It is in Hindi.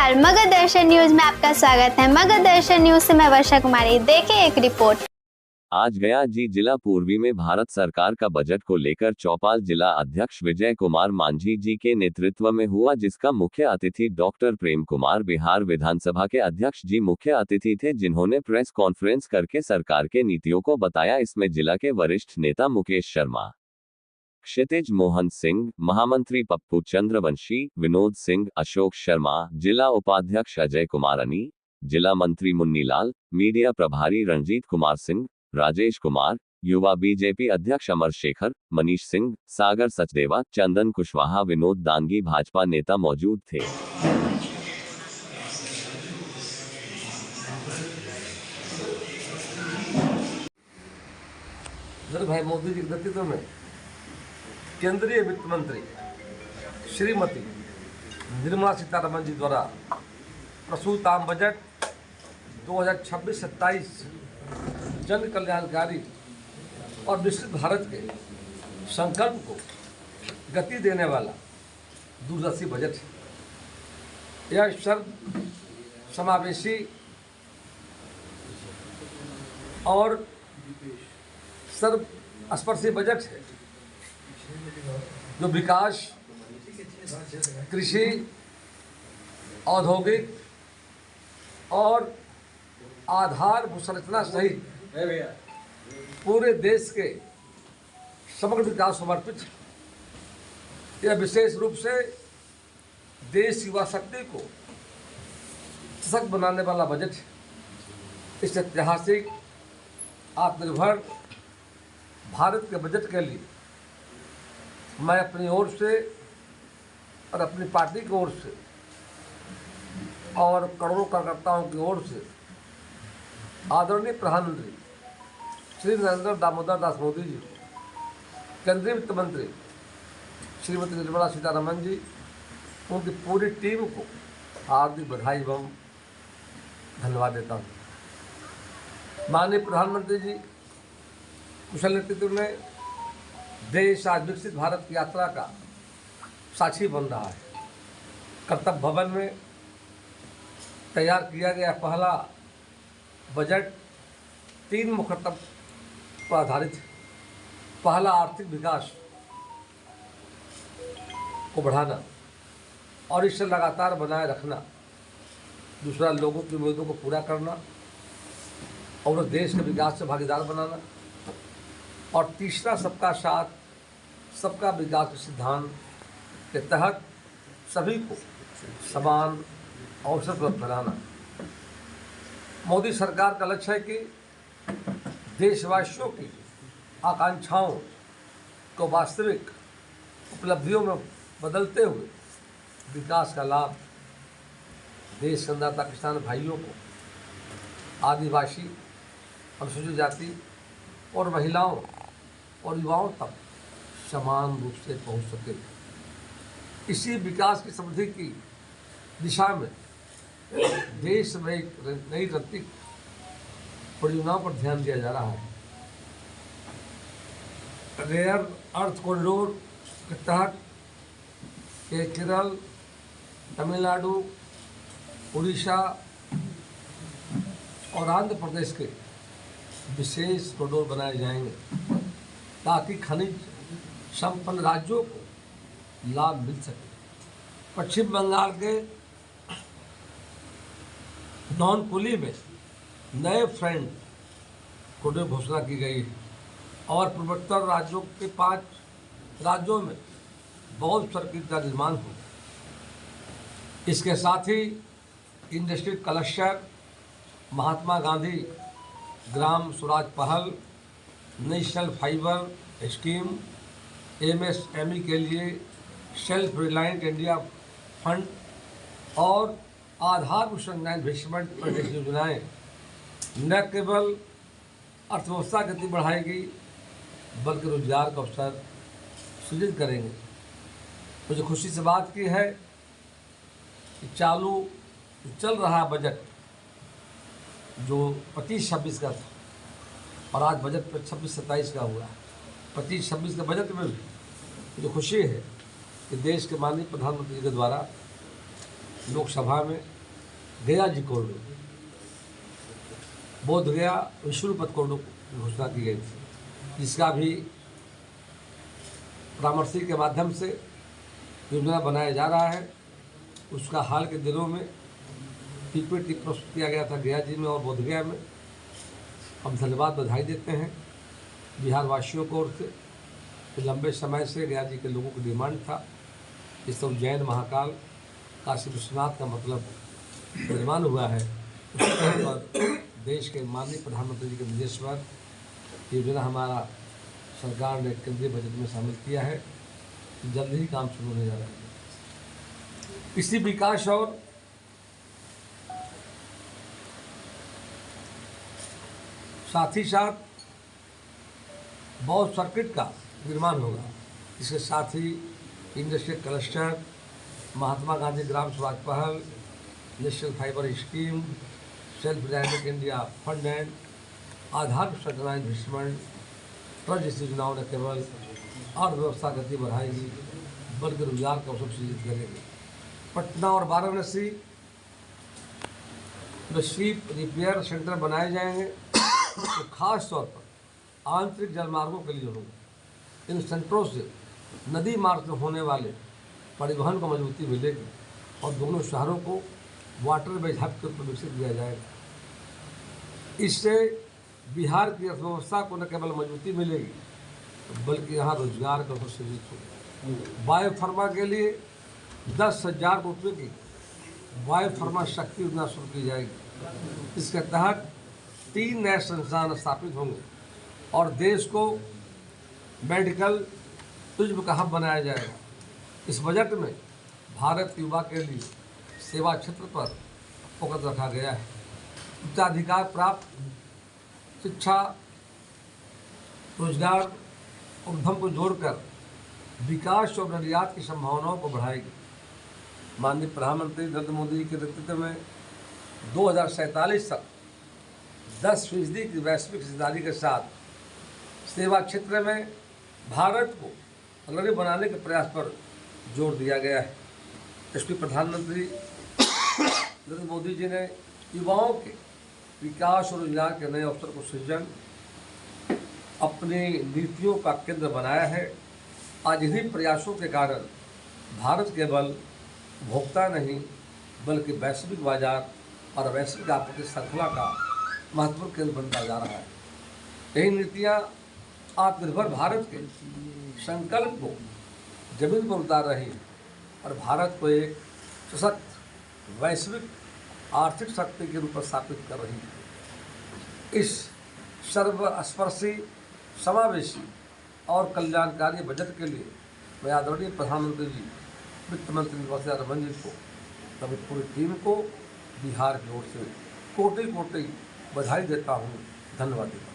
नमस्कार, मगध दर्शन न्यूज में आपका स्वागत है। मगध दर्शन न्यूज से मैं वर्षा कुमारी। देखिए एक रिपोर्ट। आज गया जिला पूर्वी में भारत सरकार का बजट को लेकर चौपाल जिला अध्यक्ष विजय कुमार मांझी जी के नेतृत्व में हुआ, जिसका मुख्य अतिथि डॉक्टर प्रेम कुमार बिहार विधानसभा के अध्यक्ष जी मुख्य अतिथि थे, जिन्होंने प्रेस कॉन्फ्रेंस करके सरकार के नीतियों को बताया। इसमें जिला के वरिष्ठ नेता मुकेश शर्मा, क्षितिज मोहन सिंह, महामंत्री पप्पू चंद्रवंशी, विनोद सिंह, अशोक शर्मा, जिला उपाध्यक्ष अजय कुमार अनी, जिला मंत्री मुन्नीलाल, मीडिया प्रभारी रणजीत कुमार सिंह, राजेश कुमार, युवा बीजेपी अध्यक्ष अमर शेखर, मनीष सिंह, सागर सचदेवा, चंदन कुशवाहा, विनोद दांगी भाजपा नेता मौजूद थे। भाई मोदी जी के नेतृत्व में केंद्रीय वित्त मंत्री श्रीमती निर्मला सीतारमण जी द्वारा प्रस्तुत आम बजट 2026-27 जन कल्याणकारी और विकसित भारत के संकल्प को गति देने वाला दूरदर्शी बजट है। यह सर्व समावेशी और सर्वस्पर्शी बजट है, जो विकास, कृषि, औद्योगिक और आधार संरचना सहित पूरे देश के समग्र विकास समर्पित है। यह विशेष रूप से देश युवा शक्ति को सशक्त बनाने वाला बजट है। इस ऐतिहासिक आत्मनिर्भर भारत के बजट के लिए मैं अपनी ओर से और अपनी पार्टी की ओर से और करोड़ों कार्यकर्ताओं की ओर से आदरणीय प्रधानमंत्री श्री नरेंद्र दामोदर दास मोदी जी, केंद्रीय वित्त मंत्री श्रीमती निर्मला सीतारमण जी, उनकी पूरी टीम को हार्दिक बधाई एवं धन्यवाद देता हूँ। माननीय प्रधानमंत्री जी कुशल नेतृत्व में देश आज विकसित भारत की यात्रा का साक्षी बन रहा है। कर्तव्य भवन में तैयार किया गया पहला बजट 3 मुख्य कर्तव्य पर आधारित है। पहला, आर्थिक विकास को बढ़ाना और इसे लगातार बनाए रखना। दूसरा, लोगों की उम्मीदों को पूरा करना और देश के विकास से भागीदार बनाना। और तीसरा, सबका साथ सबका विकास के सिद्धांत के तहत सभी को समान अवसर उपलब्ध कराना। मोदी सरकार का लक्ष्य है कि देशवासियों की आकांक्षाओं को वास्तविक उपलब्धियों में बदलते हुए विकास का लाभ देश के अन्नदाता किसान भाइयों को, आदिवासी, अनुसूचित जाति और महिलाओं और युवाओं तक समान रूप से पहुंच सके। इसी विकास की समृद्धि की दिशा में देश में एक नई रणनीतिक परियोजनाओं पर ध्यान दिया जा रहा है। रेयर अर्थ कॉरिडोर के तहत केरल, तमिलनाडु, उड़ीसा और आंध्र प्रदेश के विशेष कॉरिडोर बनाए जाएंगे, ताकि खनिज संपन्न राज्यों को लाभ मिल सके। पश्चिम बंगाल के नौनकुली में नए फ्रेंड कॉरिडोर घोषणा की गई है और पूर्वोत्तर राज्यों के 5 राज्यों में बौद्ध सर्किट का निर्माण होगा। इसके साथ ही इंडस्ट्री क्लस्टर, महात्मा गांधी ग्राम स्वराज पहल, नेशनल फाइबर स्कीम, MSME के लिए सेल्फ रिलायंट इंडिया फंड और आधार अनुसंधान इन्वेस्टमेंट प्रोजेक्ट योजनाएँ न केवल अर्थव्यवस्था की गति बढ़ाएगी बल्कि रोजगार का अवसर सृजित करेंगे। मुझे खुशी से बात की है कि चल रहा बजट जो 25-26 का था और आज बजट पर 26-27 का हुआ है। 25-26 के बजट में भी मुझे खुशी है कि देश के माननीय प्रधानमंत्री के द्वारा लोकसभा में गया जी कॉरिडोर, बोध गया विष्णुपथ कॉरिडोर की घोषणा की गई थी, जिसका भी परामर्शी के माध्यम से योजना बनाया जा रहा है। उसका हाल के दिनों में पीपीटी प्रस्तुत किया गया था गया जी में और बोधगया में। हम धन्यवाद बधाई देते हैं बिहार वासियों को ओर से कि लंबे समय से गया जी के लोगों की डिमांड था। इस उज्जैन महाकाल काशी विश्वनाथ का मतलब निर्माण हुआ है। उस पर देश के माननीय प्रधानमंत्री जी के निर्देश पर योजना हमारा सरकार ने केंद्रीय बजट में शामिल किया है। जल्द ही काम शुरू होने जा रहा है। इसी विकास और साथ ही साथ बहुत सर्किट का निर्माण होगा। इसके साथ ही इंडस्ट्रियल क्लस्टर, महात्मा गांधी ग्राम स्वराज पहल, national fibre scheme, self reliance India fund and आधार संरचना इन्वेस्टमेंट ट्रस्ट जैसी योजनाओं ने केवल अर्थव्यवस्था गति बढ़ाएगी बल्कि रोजगार का अवसर सृजित करेगी। पटना और वाराणसी में शिप रिपेयर सेंटर बनाए जाएंगे तो खास तौर पर आंतरिक जलमार्गों के लिए होंगे। इन सेंटरों से नदी मार्ग में होने वाले परिवहन को मजबूती मिलेगी और दोनों शहरों को वाटरवेज हब के रूप में विकसित किया जाएगा। इससे बिहार की अर्थव्यवस्था को न केवल मजबूती मिलेगी बल्कि यहाँ रोजगार का अवसर सृजित होगा। बायोफार्मा के लिए 10,000 रुपये की बायोफार्मा शक्ति योजना शुरू की जाएगी। इसके तहत 3 नए संस्थान स्थापित होंगे और देश को मेडिकल टूरिज्म का हब बनाया जाएगा। इस बजट में भारत के युवा के लिए सेवा क्षेत्र पर फोकस रखा गया है। उच्चाधिकार प्राप्त शिक्षा, रोजगार और उद्यम को जोड़कर विकास और निर्यात की संभावनाओं को बढ़ाएगी। माननीय प्रधानमंत्री नरेंद्र मोदी जी के नेतृत्व में 2047 तक 10% की वैश्विक हिस्सेदारी के साथ सेवा क्षेत्र में भारत को अग्रणी बनाने के प्रयास पर जोर दिया गया है। इसमें प्रधानमंत्री नरेंद्र मोदी जी ने युवाओं के विकास और रोजगार के नए अवसर को सृजन अपनी नीतियों का केंद्र बनाया है। आज इन्हीं प्रयासों के कारण भारत केवल उपभोक्ता नहीं बल्कि वैश्विक बाजार और वैश्विक आर्थिक श्रृंखला का महत्वपूर्ण केंद्र बनता जा रहा है। यही नीतियाँ आत्मनिर्भर भारत के संकल्प को जमीन पर उतार रही हैं और भारत को एक सशक्त वैश्विक आर्थिक शक्ति के रूप में स्थापित कर रही है। इस सर्वस्पर्शी, समावेशी और कल्याणकारी बजट के लिए मैं आदरणीय प्रधानमंत्री जी, वित्त मंत्री निर्मला सीतारमण जी को तभी पूरी टीम को बिहार की ओर से कोटि कोटि बधाई देता हूँ, धन्यवाद देता हूँ।